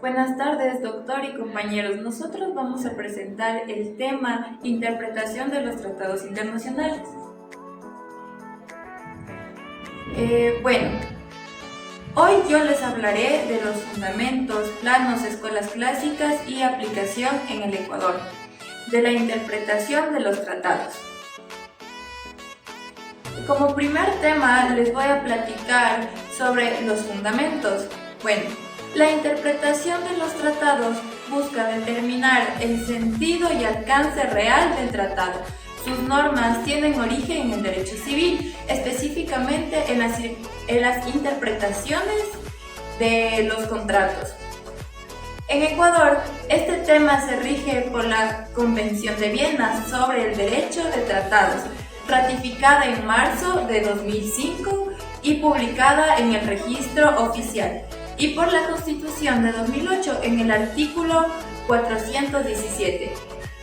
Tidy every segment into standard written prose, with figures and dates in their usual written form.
Buenas tardes, doctor y compañeros. Nosotros vamos a presentar el tema Interpretación de los tratados internacionales. Hoy yo les hablaré de los fundamentos, planos, escuelas clásicas y aplicación en el Ecuador, de la interpretación de los tratados. Como primer tema les voy a platicar sobre los fundamentos. La interpretación de los tratados busca determinar el sentido y alcance real del tratado. Sus normas tienen origen en el derecho civil, específicamente en las interpretaciones de los contratos. En Ecuador, este tema se rige por la Convención de Viena sobre el derecho de tratados, ratificada en marzo de 2005 y publicada en el Registro Oficial, y por la Constitución de 2008 en el artículo 417,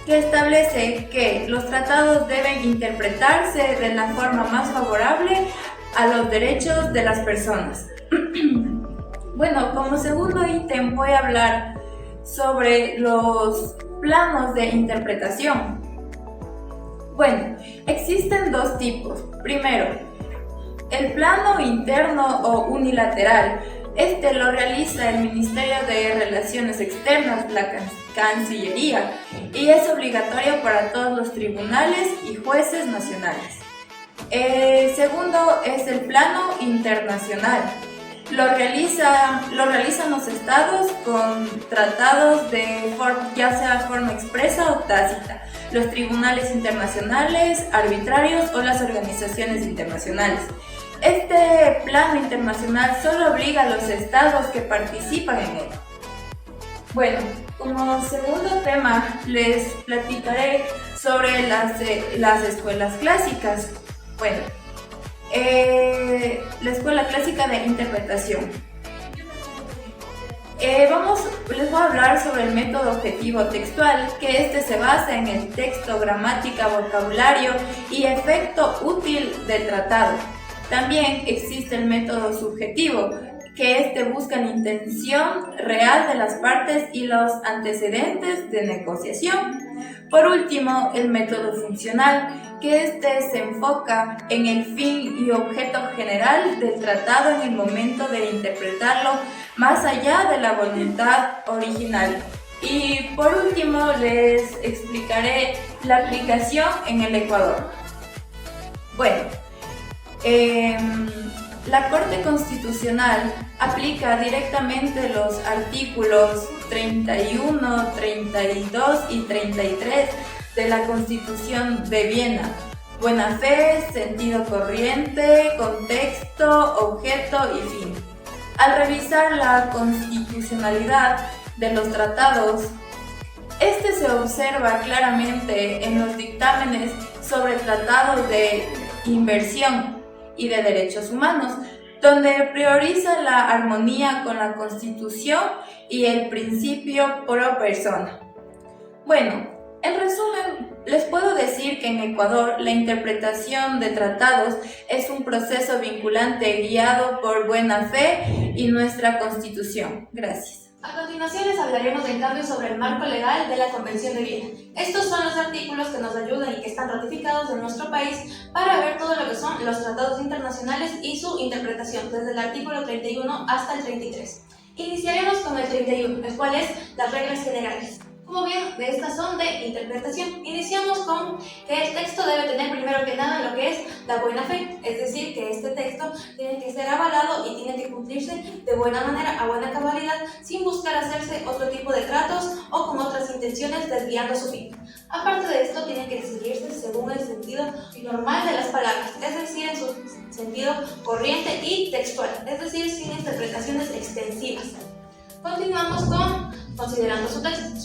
que establece que los tratados deben interpretarse de la forma más favorable a los derechos de las personas. Como segundo ítem voy a hablar sobre los planos de interpretación. Existen dos tipos. Primero, el plano interno o unilateral. Este lo realiza el Ministerio de Relaciones Externas, la Cancillería, y es obligatorio para todos los tribunales y jueces nacionales. El segundo es el plano internacional. Lo realizan los estados con tratados ya sea de forma expresa o tácita, los tribunales internacionales, arbitrarios o las organizaciones internacionales. Este plano internacional solo obliga a los estados que participan en él. Como segundo tema les platicaré sobre las escuelas clásicas. La escuela clásica de interpretación. Les voy a hablar sobre el método objetivo textual, que este se basa en el texto, gramática, vocabulario y efecto útil del tratado. También existe el método subjetivo, que este busca la intención real de las partes y los antecedentes de negociación. Por último, el método funcional, que este se enfoca en el fin y objeto general del tratado en el momento de interpretarlo más allá de la voluntad original. Y por último, les explicaré la aplicación en el Ecuador. La Corte Constitucional aplica directamente los artículos 31, 32 y 33 de la Constitución de Viena: buena fe, sentido corriente, contexto, objeto y fin. Al revisar la constitucionalidad de los tratados, este se observa claramente en los dictámenes sobre tratados de inversión y de derechos humanos, donde prioriza la armonía con la Constitución y el principio pro persona. En resumen, les puedo decir que en Ecuador la interpretación de tratados es un proceso vinculante guiado por buena fe y nuestra Constitución. Gracias. A continuación les hablaremos en cambio sobre el marco legal de la Convención de Viena. Estos son los artículos que nos ayudan y que están ratificados en nuestro país para ver todo lo que son los tratados internacionales y su interpretación, desde el artículo 31 hasta el 33. Iniciaremos con el 31, el cual es las reglas generales. Como bien, de estas son de interpretación. Iniciamos con que el texto debe tener primero que nada lo que es la buena fe, es decir, que este texto tiene que ser avalado y tiene que cumplirse de buena manera, a buena cabalidad, sin buscar hacerse otro tipo de tratos o con otras intenciones desviando su fin. Aparte de esto, tiene que seguirse según el sentido normal de las palabras, es decir, en su sentido corriente y textual, es decir, sin interpretaciones extensivas. Continuamos con considerando su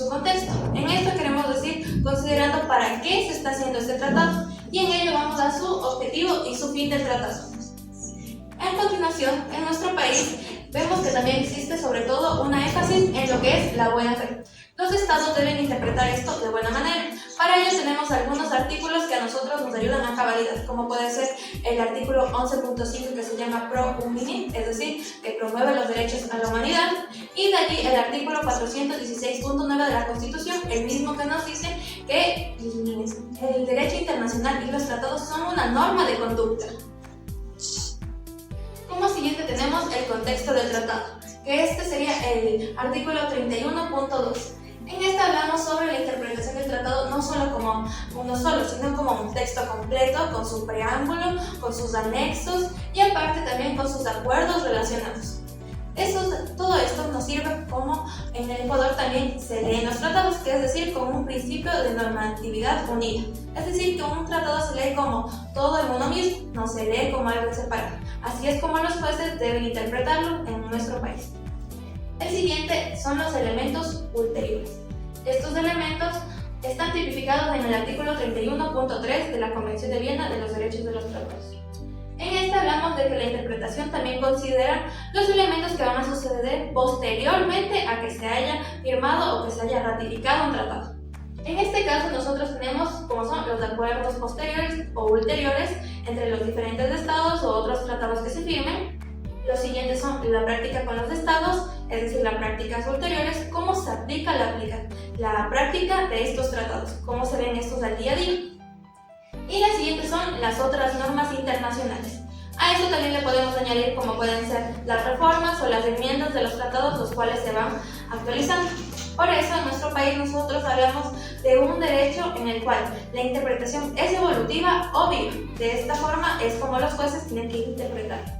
contexto. En esto queremos decir considerando para qué se está haciendo este tratado, y en ello vamos a su objetivo y su fin del tratado. En continuación, en nuestro país vemos que también existe sobre todo una énfasis en lo que es la buena fe. Los estados deben interpretar esto de buena manera. Para ello tenemos algunos artículos que a nosotros nos ayudan a cabalidad, como puede ser el artículo 11.5 que se llama Pro Homini, es decir, que promueve los derechos a la humanidad, y de allí el artículo 416.9 de la Constitución, el mismo que nos dice que el derecho internacional y los tratados son una norma de conducta. Como siguiente tenemos el contexto del tratado, que este sería el artículo 31.2. En esta hablamos sobre la interpretación del tratado no solo como uno solo, sino como un texto completo, con su preámbulo, con sus anexos y aparte también con sus acuerdos relacionados. Todo esto nos sirve como en el Ecuador también se leen los tratados, que es decir, como un principio de normatividad unida. Es decir, que un tratado se lee como todo en uno mismo, no se lee como algo separado. Así es como los jueces deben interpretarlo en nuestro país. El siguiente son los elementos ulteriores. Estos elementos están tipificados en el artículo 31.3 de la Convención de Viena de los Derechos de los Tratados. En esta hablamos de que la interpretación también considera los elementos que van a suceder posteriormente a que se haya firmado o que se haya ratificado un tratado. En este caso nosotros tenemos como son los acuerdos posteriores o ulteriores entre los diferentes estados o otros tratados que se firmen. Los siguientes son la práctica con los estados, es decir, las prácticas ulteriores, cómo se aplica la práctica de estos tratados, cómo se ven estos al día a día. Y las siguientes son las otras normas internacionales. A eso también le podemos añadir como pueden ser las reformas o las enmiendas de los tratados, los cuales se van actualizando. Por eso en nuestro país nosotros hablamos de un derecho en el cual la interpretación es evolutiva o viva. De esta forma es como los jueces tienen que interpretar.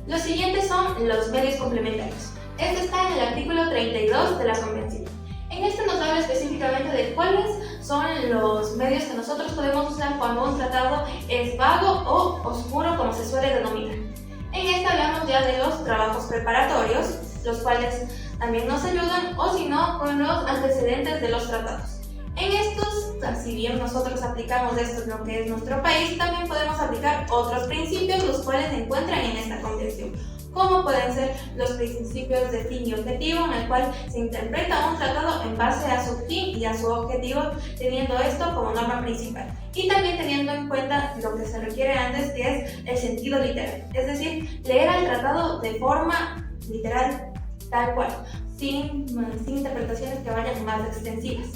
Los siguientes son los medios complementarios. Este está en el artículo 32 de la Convención. En este nos habla específicamente de cuáles son los medios que nosotros podemos usar cuando un tratado es vago o oscuro, como se suele denominar. En esta hablamos ya de los trabajos preparatorios, los cuales también nos ayudan, o si no, con los antecedentes de los tratados. En estos, si bien nosotros aplicamos esto en lo que es nuestro país, también podemos aplicar otros principios, los cuales se encuentran en esta convención, como pueden ser los principios de fin y objetivo, en el cual se interpreta un tratado en base a su fin y a su objetivo, teniendo esto como norma principal. Y también teniendo en cuenta lo que se requiere antes, que es el sentido literal, es decir, leer el tratado de forma literal, tal cual, sin interpretaciones que vayan más extensivas.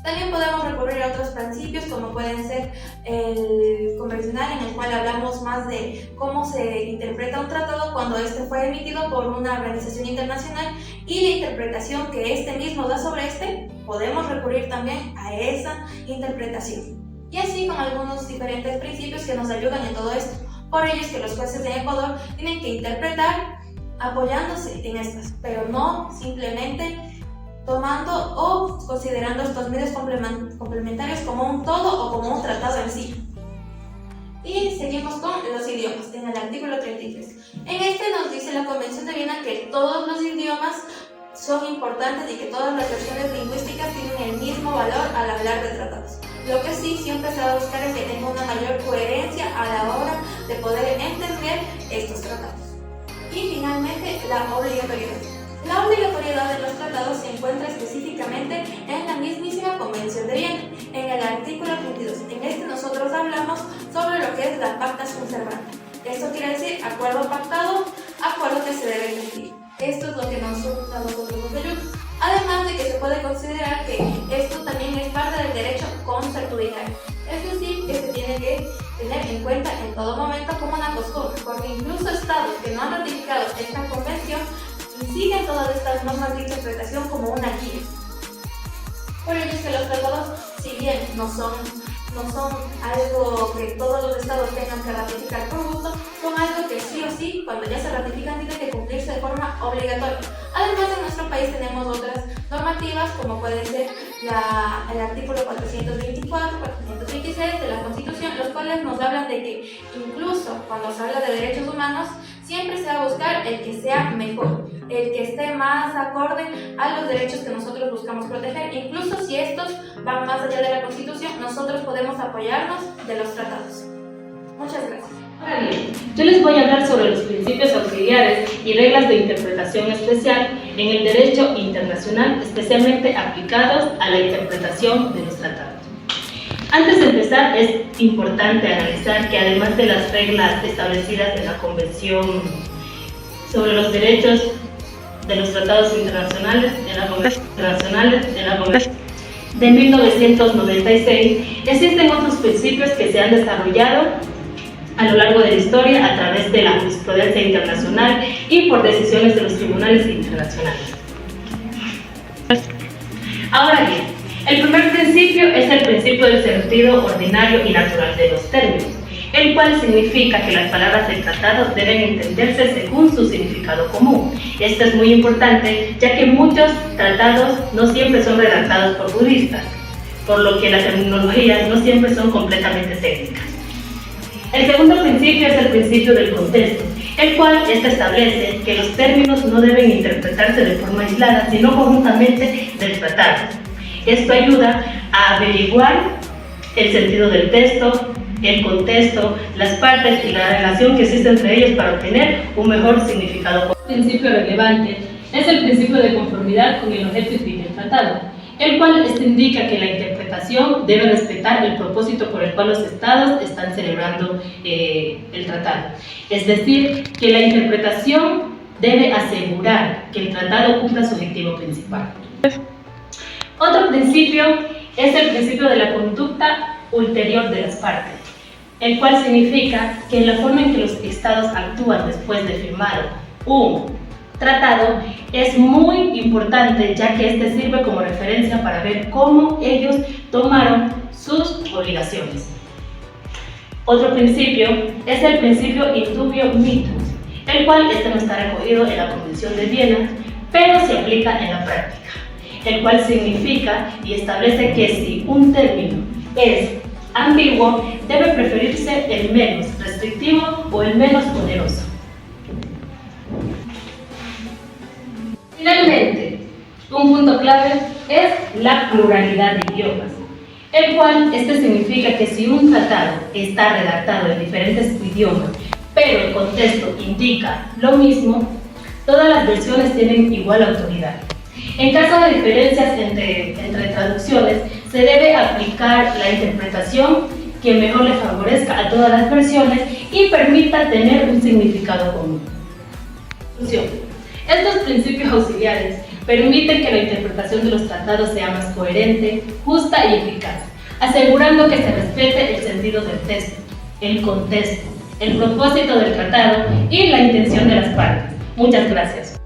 También podemos recurrir a otros principios como pueden ser el convencional, en el cual hablamos más de cómo se interpreta un tratado cuando este fue emitido por una organización internacional y la interpretación que este mismo da sobre este, podemos recurrir también a esa interpretación. Y así con algunos diferentes principios que nos ayudan en todo esto. Por ello es que los jueces de Ecuador tienen que interpretar apoyándose en estas, pero no simplemente tomando o considerando estos medios complementarios como un todo o como un tratado en sí. Y seguimos con los idiomas, en el artículo 33. En este nos dice la Convención de Viena que todos los idiomas son importantes y que todas las versiones lingüísticas tienen el mismo valor al hablar de tratados. Lo que sí siempre se va a buscar es que tenga una mayor coherencia a la hora de poder entender estos tratados. Y finalmente, la obligatoriedad. La obligatoriedad de los tratados se encuentra específicamente en la mismísima Convención de Viena, en el artículo 22. En este nosotros hablamos sobre lo que es la pacta sunt servanda. Esto quiere decir acuerdo pactado, acuerdo que se debe cumplir. Esto es lo que a nosotros nos ayuda. Además de que se puede considerar que esto también es parte del derecho consuetudinario. Es decir, que se tiene que tener en cuenta en todo momento como una costumbre, porque incluso estados que no han ratificado esta convención siguen todas estas normas de interpretación como una guía. Por ello es que los tratados, si bien no son algo que todos los estados tengan que ratificar por gusto, son algo que sí o sí, cuando ya se ratifican, tienen que cumplirse de forma obligatoria. Además, en nuestro país tenemos otras normativas, como puede ser el artículo 424, 426 de la Constitución, los cuales nos hablan de que incluso cuando se habla de derechos humanos, siempre se va a buscar el que sea mejor, el que esté más acorde a los derechos que nosotros buscamos proteger. Incluso si estos van más allá de la Constitución, nosotros podemos apoyarnos de los tratados. Muchas gracias. Ahora bien, yo les voy a hablar sobre los principios auxiliares y reglas de interpretación especial en el derecho internacional, especialmente aplicados a la interpretación de los tratados. Antes de empezar, es importante analizar que además de las reglas establecidas en la Convención sobre los Derechos de los Tratados Internacionales, en la Convención de 1996, existen otros principios que se han desarrollado a lo largo de la historia a través de la jurisprudencia internacional y por decisiones de los tribunales internacionales. Ahora bien, el primer principio es el principio del sentido ordinario y natural de los términos, el cual significa que las palabras del tratado deben entenderse según su significado común. Esto es muy importante, ya que muchos tratados no siempre son redactados por juristas, por lo que las terminologías no siempre son completamente técnicas. El segundo principio es el principio del contexto, el cual establece que los términos no deben interpretarse de forma aislada, sino conjuntamente del tratado. Esto ayuda a averiguar el sentido del texto, el contexto, las partes y la relación que existe entre ellos para obtener un mejor significado. El principio relevante es el principio de conformidad con el objeto y fin del tratado, el cual indica que la interpretación debe respetar el propósito por el cual los estados están celebrando el tratado. Es decir, que la interpretación debe asegurar que el tratado cumpla su objetivo principal. Otro principio es el principio de la conducta ulterior de las partes, el cual significa que la forma en que los estados actúan después de firmar un tratado es muy importante, ya que este sirve como referencia para ver cómo ellos tomaron sus obligaciones. Otro principio es el principio in dubio mitis, el cual no está recogido en la Convención de Viena, pero se aplica en la práctica, el cual significa y establece que si un término es ambiguo, debe preferirse el menos restrictivo o el menos oneroso. Finalmente, un punto clave es la pluralidad de idiomas, el cual significa que si un tratado está redactado en diferentes idiomas, pero el contexto indica lo mismo, todas las versiones tienen igual autoridad. En caso de diferencias entre traducciones, se debe aplicar la interpretación que mejor le favorezca a todas las versiones y permita tener un significado común. Estos principios auxiliares permiten que la interpretación de los tratados sea más coherente, justa y eficaz, asegurando que se respete el sentido del texto, el contexto, el propósito del tratado y la intención de las partes. Muchas gracias.